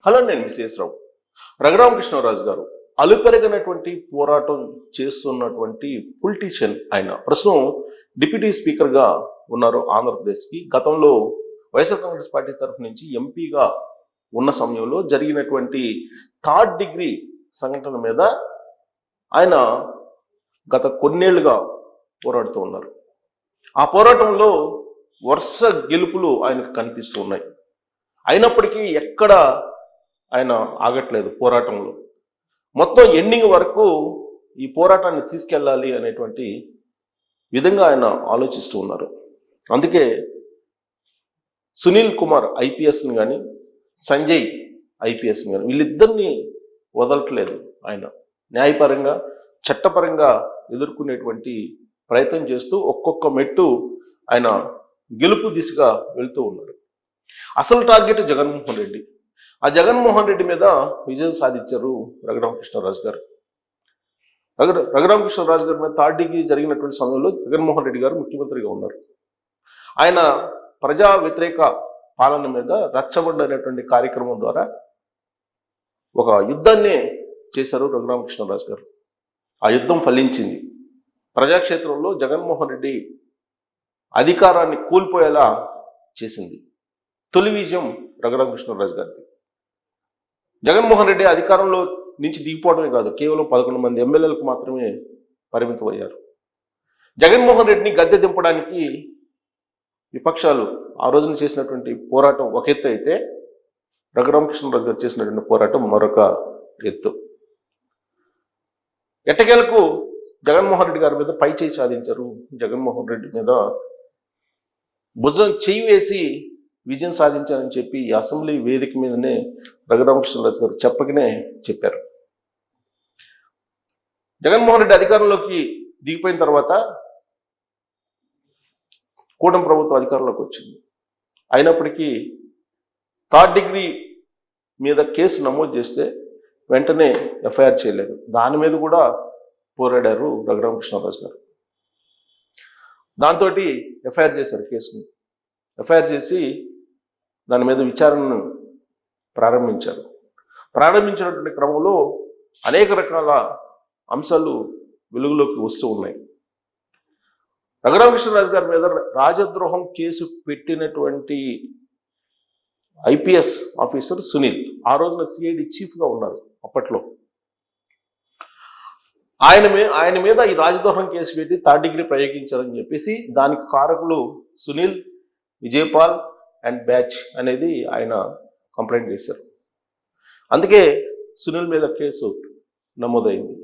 Hello, నేను మిస్ఎస్ రావు. రఘురామకృష్ణరాజు గారు అలుపెరగనటువంటి పోరాటం చేస్తున్నటువంటి పొలిటీషియన్. ఆయన ప్రస్తుతం డిప్యూటీ స్పీకర్గా ఉన్నారు ఆంధ్రప్రదేశ్కి. గతంలో వైఎస్ఆర్ కాంగ్రెస్ పార్టీ తరఫు నుంచి ఎంపీగా ఉన్న సమయంలో జరిగినటువంటి థర్డ్ డిగ్రీ సంఘటన మీద ఆయన గత కొన్నేళ్లుగా పోరాడుతూ ఉన్నారు. ఆ పోరాటంలో వరుస గెలుపులు ఆయనకు కనిపిస్తూ ఉన్నాయి. అయినప్పటికీ ఎక్కడ ఆయన ఆగట్లేదు పోరాటంలో. మొత్తం ఎండింగ్ వరకు ఈ పోరాటాన్ని తీసుకెళ్ళాలి అనేటువంటి విధంగా ఆయన ఆలోచిస్తూ ఉన్నారు. అందుకే సునీల్ కుమార్ ఐపీఎస్ని కానీ సంజయ్ ఐపీఎస్ని కానీ వీళ్ళిద్దరినీ వదలట్లేదు. ఆయన న్యాయపరంగా చట్టపరంగా ఎదుర్కొనేటువంటి ప్రయత్నం చేస్తూ ఒక్కొక్క మెట్టు ఆయన గెలుపు దిశగా వెళ్తూ ఉన్నారు. అసలు టార్గెట్ జగన్మోహన్ రెడ్డి. ఆ జగన్మోహన్ రెడ్డి మీద విజయం సాధించారు రఘురామకృష్ణరాజు గారు. రఘురామకృష్ణరాజు గారి మీద థర్డ్ డిగ్రీ జరిగినటువంటి సమయంలో జగన్మోహన్ రెడ్డి గారు ముఖ్యమంత్రిగా ఉన్నారు. ఆయన ప్రజా వ్యతిరేక పాలన మీద రచ్చబండనేటువంటి కార్యక్రమం ద్వారా ఒక యుద్ధాన్ని చేశారు రఘురామకృష్ణరాజు గారు. ఆ యుద్ధం ఫలించింది. ప్రజాక్షేత్రంలో జగన్మోహన్ రెడ్డి అధికారాన్ని కోల్పోయేలా చేసింది. తొలి విజయం రఘురామకృష్ణరాజు గారిది. జగన్మోహన్ రెడ్డి అధికారంలో నుంచి దిగిపోవడమే కాదు, కేవలం 11 మంది ఎమ్మెల్యేలకు మాత్రమే పరిమితం అయ్యారు. జగన్మోహన్ రెడ్డిని గద్దె దింపడానికి విపక్షాలు ఆ రోజున చేసినటువంటి పోరాటం ఒక ఎత్తు అయితే, రఘురామకృష్ణరాజు గారు చేసినటువంటి పోరాటం మరొక ఎత్తు. ఎట్టకేలకు జగన్మోహన్ రెడ్డి గారి మీద పై చేయి సాధించారు. జగన్మోహన్ రెడ్డి మీద భుజం చేయి వేసి విజయం సాధించారని చెప్పి అసెంబ్లీ వేదిక మీదనే రఘురామకృష్ణరాజు గారు చెప్పకనే చెప్పారు. జగన్మోహన్ రెడ్డి అధికారంలోకి దిగిపోయిన తర్వాత కూటమి ప్రభుత్వం అధికారంలోకి వచ్చింది. అయినప్పటికీ థర్డ్ డిగ్రీ మీద కేసు నమోదు చేస్తే వెంటనే ఎఫ్ఐఆర్ చేయలేదు. దాని మీద కూడా పోరాడారు రఘురామకృష్ణరాజు గారు. దాంతో ఎఫ్ఐఆర్ చేశారు. కేసుని ఎఫ్ఐఆర్ చేసి దాని మీద విచారణను ప్రారంభించారు. ప్రారంభించినటువంటి క్రమంలో అనేక రకాల అంశాలు వెలుగులోకి వస్తూ ఉన్నాయి. రఘురామకృష్ణరాజు గారి మీద రాజద్రోహం కేసు పెట్టినటువంటి ఐపీఎస్ ఆఫీసర్ సునీల్ ఆ రోజున సిఐడి చీఫ్గా ఉన్నారు అప్పట్లో. ఆయన మీద ఈ రాజద్రోహం కేసు పెట్టి థర్డ్ డిగ్రీ ప్రయోగించారని చెప్పేసి దానికి కారకులు సునీల్, విజయపాల్ అండ్ బ్యాచ్ అనేది ఆయన కంప్లైంట్ చేశారు. అందుకే సునీల్ మీద కేసు నమోదైంది.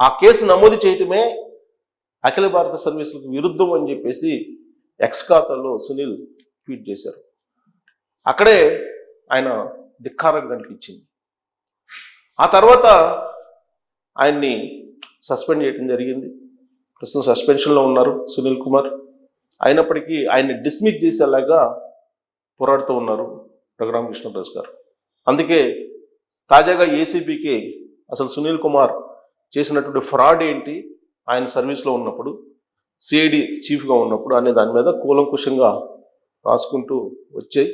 ఆ కేసు నమోదు చేయటమే అఖిల భారత సర్వీసులకు విరుద్ధం అని చెప్పేసి ఎక్స్ ఖాతాలో సునీల్ ట్వీట్ చేశారు. అక్కడే ఆయన ధిక్కారం కనిపించింది. ఆ తర్వాత ఆయన్ని సస్పెండ్ చేయడం జరిగింది. ప్రస్తుతం సస్పెన్షన్లో ఉన్నారు సునీల్ కుమార్. అయినప్పటికీ ఆయన్ని డిస్మిస్ చేసేలాగా పోరాడుతూ ఉన్నారు రఘురామకృష్ణరాజు గారు. అందుకే తాజాగా ఏసీబీకి అసలు సునీల్ కుమార్ చేసినటువంటి ఫ్రాడ్ ఏంటి, ఆయన సర్వీస్లో ఉన్నప్పుడు, సిఐడి చీఫ్గా ఉన్నప్పుడు అనే దాని మీద కూలంకుషంగా రాసుకుంటూ వచ్చే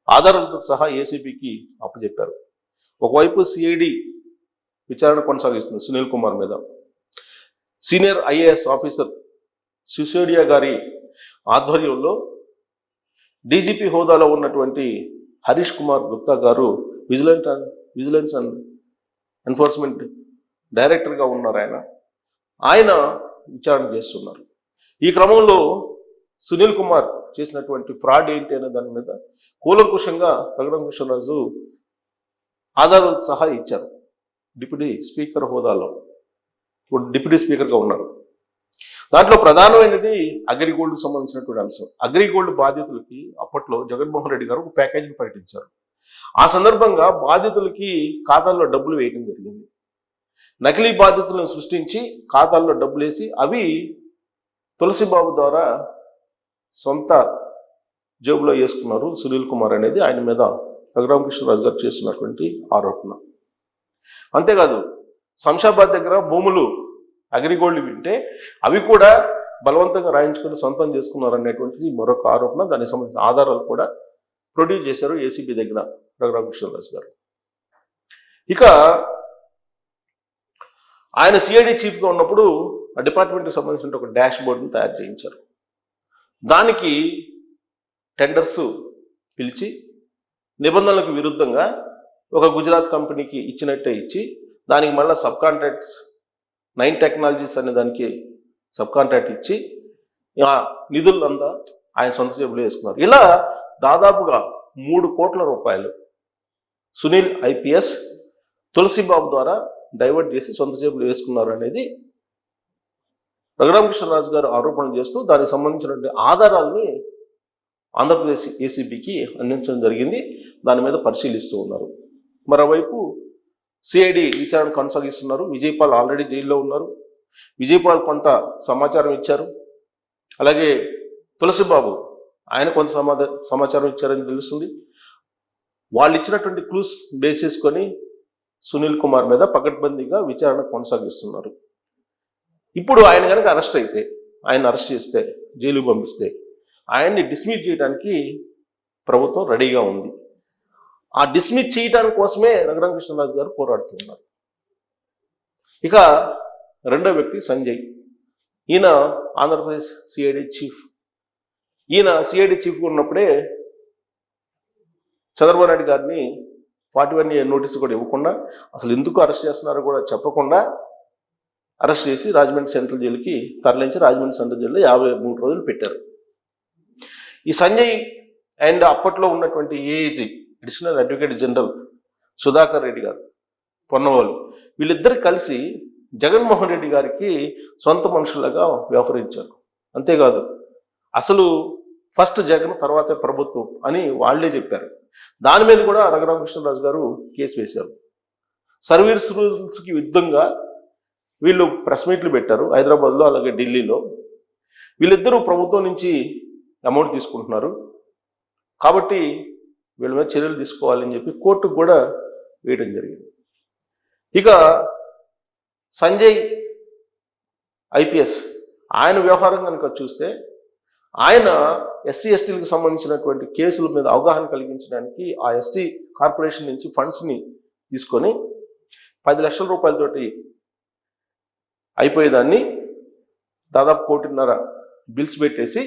ఆధారాలతో సహా ఏసీబీకి అప్పచెప్పారు. ఒకవైపు సిఐడి విచారణ కొనసాగిస్తుంది సునీల్ కుమార్ మీద. సీనియర్ ఐఏఎస్ ఆఫీసర్ సిసోడియా గారి ఆధ్వర్యంలో డీజీపీ హోదాలో ఉన్నటువంటి హరీష్ కుమార్ గుప్తా గారు విజిలెన్స్ అండ్ ఎన్ఫోర్స్మెంట్ డైరెక్టర్గా ఉన్నారు. ఆయన విచారణ చేస్తున్నారు. ఈ క్రమంలో సునీల్ కుమార్ చేసినటువంటి ఫ్రాడ్ ఏంటి అనే దాని మీద కూలంకుషంగా రఘురామకృష్ణరాజు ఆధారాలతో సహా ఇచ్చారు. డిప్యూటీ స్పీకర్ హోదాలో డిప్యూటీ స్పీకర్గా ఉన్నారు. దాంట్లో ప్రధానమైనది అగ్రిగోల్డ్కి సంబంధించినటువంటి అంశం. అగ్రిగోల్డ్ బాధితులకి అప్పట్లో జగన్మోహన్ రెడ్డి గారు ఒక ప్యాకేజీని ప్రకటించారు. ఆ సందర్భంగా బాధితులకి ఖాతాల్లో డబ్బులు వేయడం జరిగింది. నకిలీ బాధితులను సృష్టించి ఖాతాల్లో డబ్బులు వేసి అవి తులసిబాబు ద్వారా సొంత జేబులో వేసుకున్నారు సునీల్ కుమార్ అనేది ఆయన మీద రఘురామకృష్ణరాజు గారు చేస్తున్నటువంటి ఆరోపణ. అంతేకాదు శంషాబాద్ దగ్గర భూములు అగ్రిగోల్డ్ వింటే అవి కూడా బలవంతంగా రాయించుకుని సొంతం చేసుకున్నారు అనేటువంటిది మరొక ఆరోపణ. దానికి సంబంధించిన ఆధారాలు కూడా ప్రొడ్యూస్ చేశారు ఏసీబీ దగ్గర రఘురామకృష్ణరాజు గారు. ఇక ఆయన సిఐడి చీఫ్గా ఉన్నప్పుడు ఆ డిపార్ట్మెంట్కి సంబంధించిన ఒక డాష్ బోర్డుని తయారు చేయించారు. దానికి టెండర్స్ పిలిచి నిబంధనలకు విరుద్ధంగా ఒక గుజరాత్ కంపెనీకి ఇచ్చినట్టే ఇచ్చి దానికి మళ్ళీ సబ్ కాంట్రాక్ట్స్ 9 టెక్నాలజీస్ అనే దానికి సబ్ కాంట్రాక్ట్ ఇచ్చి ఆ నిధులంతా ఆయన సొంత జేబులో వేసుకున్నారు. ఇలా దాదాపుగా 3 కోట్ల రూపాయలు సునీల్ ఐపీఎస్ తులసిబాబు ద్వారా డైవర్ట్ చేసి సొంత జేబులు వేసుకున్నారు అనేది రఘురామకృష్ణరాజు గారు ఆరోపణలు చేస్తూ దానికి సంబంధించినటువంటి ఆధారాలని ఆంధ్రప్రదేశ్ ఏసీబీకి అందించడం జరిగింది. దాని మీద పరిశీలిస్తూ ఉన్నారు. మరోవైపు సిఐడి విచారణ కొనసాగిస్తున్నారు. విజయపాల్ ఆల్రెడీ జైల్లో ఉన్నారు. విజయపాల్ కొంత సమాచారం ఇచ్చారు. అలాగే తులసిబాబు ఆయన కొంత సమాచారం ఇచ్చారని తెలుస్తుంది. వాళ్ళు ఇచ్చినటువంటి క్లూస్ బేస్ చేసుకొని సునీల్ కుమార్ మీద పకడ్బందీగా విచారణ కొనసాగిస్తున్నారు. ఇప్పుడు ఆయన కనుక అరెస్ట్ అయితే, ఆయన అరెస్ట్ చేస్తే, జైలుకు పంపిస్తే ఆయన్ని డిస్మిస్ చేయడానికి ప్రభుత్వం రెడీగా ఉంది. ఆ డిస్మిస్ చేయడానికి కోసమే రఘురామకృష్ణరాజు గారు పోరాడుతున్నారు. ఇక రెండో వ్యక్తి సంజయ్. ఈయన ఆంధ్రప్రదేశ్ సిఐడి చీఫ్. ఈయన సిఐడి చీఫ్గా ఉన్నప్పుడే చంద్రబాబు నాయుడు గారిని 41A నోటీసు కూడా ఇవ్వకుండా, అసలు ఎందుకు అరెస్ట్ చేస్తున్నారో కూడా చెప్పకుండా అరెస్ట్ చేసి రాజమండ్రి సెంట్రల్ జైలుకి తరలించి రాజమండ్రి సెంట్రల్ జైల్లో 53 రోజులు పెట్టారు. ఈ సంజయ్ అండ్ అప్పట్లో ఉన్నటువంటి AAG additional advocate general Sudhakar Reddy గారు పొన్నవాళ్ళు, వీళ్ళిద్దరు కలిసి జగన్మోహన్ రెడ్డి గారికి సొంత మనుషులుగా వ్యవహరించారు. అంతేకాదు అసలు ఫస్ట్ జగన్ తర్వాతే ప్రభుత్వం అని వాళ్లే చెప్పారు. దాని మీద కూడా రఘురామకృష్ణరాజు గారు కేసు వేశారు. సర్వీస్ రూల్స్కి విరుద్ధంగా వీళ్ళు ప్రెస్ మీట్లు పెట్టారు హైదరాబాద్లో, అలాగే ఢిల్లీలో. వీళ్ళిద్దరూ ప్రభుత్వం నుంచి అమౌంట్ తీసుకుంటున్నారు కాబట్టి వీళ్ళ మీద చర్యలు తీసుకోవాలని చెప్పి కోర్టుకు కూడా వేయడం జరిగింది. ఇక సంజయ్ ఐపీఎస్ ఆయన వ్యవహారం కనుక చూస్తే, ఆయన ఎస్సీ ఎస్టీలకు సంబంధించినటువంటి కేసుల మీద అవగాహన కలిగించడానికి ఆ ఎస్టీ కార్పొరేషన్ నుంచి ఫండ్స్ని తీసుకొని 10 లక్షల రూపాయలతోటి అయిపోయేదాన్ని దాదాపు 1.5 కోటి బిల్స్ పెట్టేసి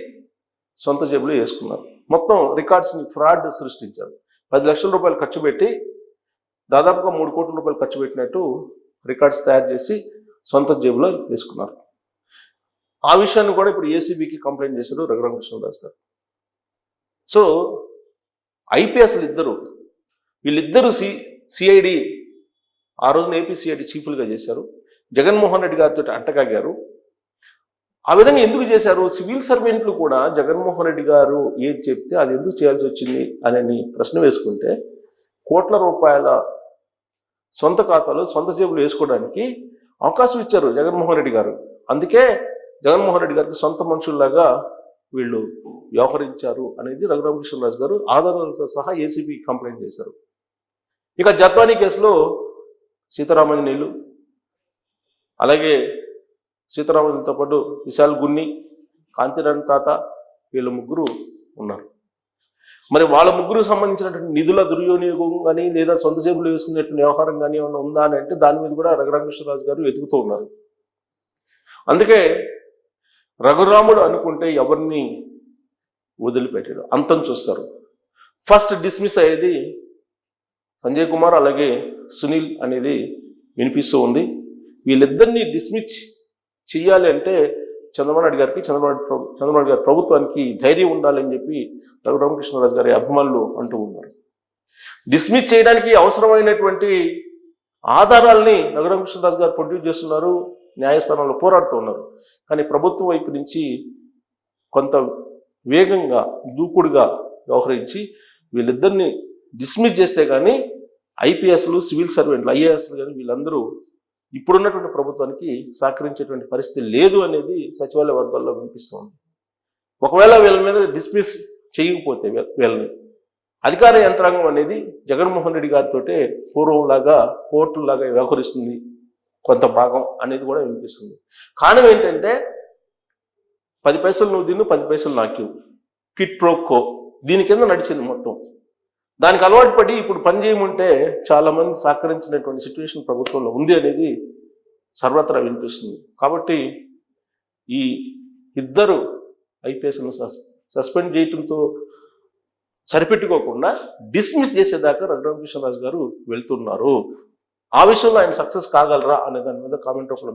సొంత జేబులో వేసుకున్నారు. మొత్తం రికార్డ్స్ని ఫ్రాడ్ సృష్టించారు. 10 లక్షల రూపాయలు ఖర్చు పెట్టి దాదాపుగా 3 కోట్ల రూపాయలు ఖర్చు పెట్టినట్టు రికార్డ్స్ తయారు చేసి సొంత జేబులో వేసుకున్నారు. ఆ విషయాన్ని కూడా ఇప్పుడు ఏసీబీకి కంప్లైంట్ చేశారు రఘురామకృష్ణరాజు గారు. సో ఐపీఎస్లు ఇద్దరు, వీళ్ళిద్దరూ సిఐడి ఆ రోజున ఏపీ సిఐడి చీఫ్లుగా చేశారు. జగన్మోహన్ రెడ్డి గారితో అంటకాగారు. ఆ విధంగా ఎందుకు చేశారు? సివిల్ సర్వెంట్లు కూడా జగన్మోహన్ రెడ్డి గారు ఏది చెప్తే అది ఎందుకు చేయాల్సి వచ్చింది అని ప్రశ్న వేసుకుంటే, కోట్ల రూపాయల సొంత ఖాతాలో సొంత జేబులు వేసుకోవడానికి అవకాశం ఇచ్చారు జగన్మోహన్ రెడ్డి గారు. అందుకే జగన్మోహన్ రెడ్డి గారికి సొంత మనుషుల్లాగా వీళ్ళు వ్యవహరించారు అనేది రఘురామకృష్ణరాజు గారు ఆధారాలతో సహా ఏసీబీకి కంప్లైంట్ చేశారు. ఇక జత్వానీ కేసులో సీతారామాంజనేయులు, అలాగే సీతారామాంజనేయులతో పాటు విశాల్ గున్ని, కాంతిరాణ్ తాత, వీళ్ళు ముగ్గురు ఉన్నారు. మరి వాళ్ళ ముగ్గురికి సంబంధించినటువంటి నిధుల దుర్వినియోగం కానీ లేదా సొంత జేబులు వేసుకునేటువంటి వ్యవహారం కానీ ఏమైనా ఉందా అని అంటే దాని మీద కూడా రఘురామకృష్ణరాజు గారు వెతుకుతూ ఉన్నారు. అందుకే రఘురాముడు అనుకుంటే ఎవరిని వదిలిపెట్టాడు, అంతం చూస్తారు. ఫస్ట్ డిస్మిస్ అయ్యేది సంజయ్ కుమార్ అలాగే సునీల్ అనేది వినిపిస్తూ ఉంది. వీళ్ళిద్దరినీ డిస్మిస్ చెయ్యాలి అంటే చంద్రబాబు నాయుడు గారికి, చంద్రబాబు నాయుడు గారి ప్రభుత్వానికి ధైర్యం ఉండాలని చెప్పి రఘురామకృష్ణరాజు గారి అభిమానులు అంటూ ఉన్నారు. డిస్మిస్ చేయడానికి అవసరమైనటువంటి ఆధారాలని రఘురామకృష్ణరాజు గారు ప్రొడ్యూస్ చేస్తున్నారు, న్యాయస్థానంలో పోరాడుతూ ఉన్నారు. కానీ ప్రభుత్వం వైపు నుంచి కొంత వేగంగా దూకుడుగా వ్యవహరించి వీళ్ళిద్దరిని డిస్మిస్ చేస్తే కానీ ఐపీఎస్లు, సివిల్ సర్వెంట్లు, ఐఏఎస్లు కానీ వీళ్ళందరూ ఇప్పుడున్నటువంటి ప్రభుత్వానికి సహకరించేటువంటి పరిస్థితి లేదు అనేది సచివాలయ వర్గాల్లో వినిపిస్తుంది. ఒకవేళ వీళ్ళ మీద డిస్మిస్ చేయకపోతే వీళ్ళని అధికార యంత్రాంగం అనేది జగన్మోహన్ రెడ్డి గారితో పూర్వంలాగా కోర్టులాగా వ్యవహరిస్తుంది కొంత భాగం అనేది కూడా వినిపిస్తుంది. కారణం ఏంటంటే 10 పైసలు నువ్వు తిన్ను, 10 పైసలు నాకు కిట్ ప్రోకో దీని కింద నడిచింది మొత్తం. దానికి అలవాటు పడి ఇప్పుడు పని చేయమంటే చాలా మంది సహకరించినటువంటి సిచ్యువేషన్ ప్రభుత్వంలో ఉంది అనేది సర్వత్రా వినిపిస్తుంది. కాబట్టి ఈ ఇద్దరు ఐపీఎస్ను సస్పెండ్ చేయడంతో సరిపెట్టుకోకుండా డిస్మిస్ చేసేదాకా రఘురామకృష్ణరాజు గారు వెళ్తున్నారు. ఆ విషయంలో ఆయన సక్సెస్ కాగలరా అనే దాని మీద కామెంట్ రూపంలో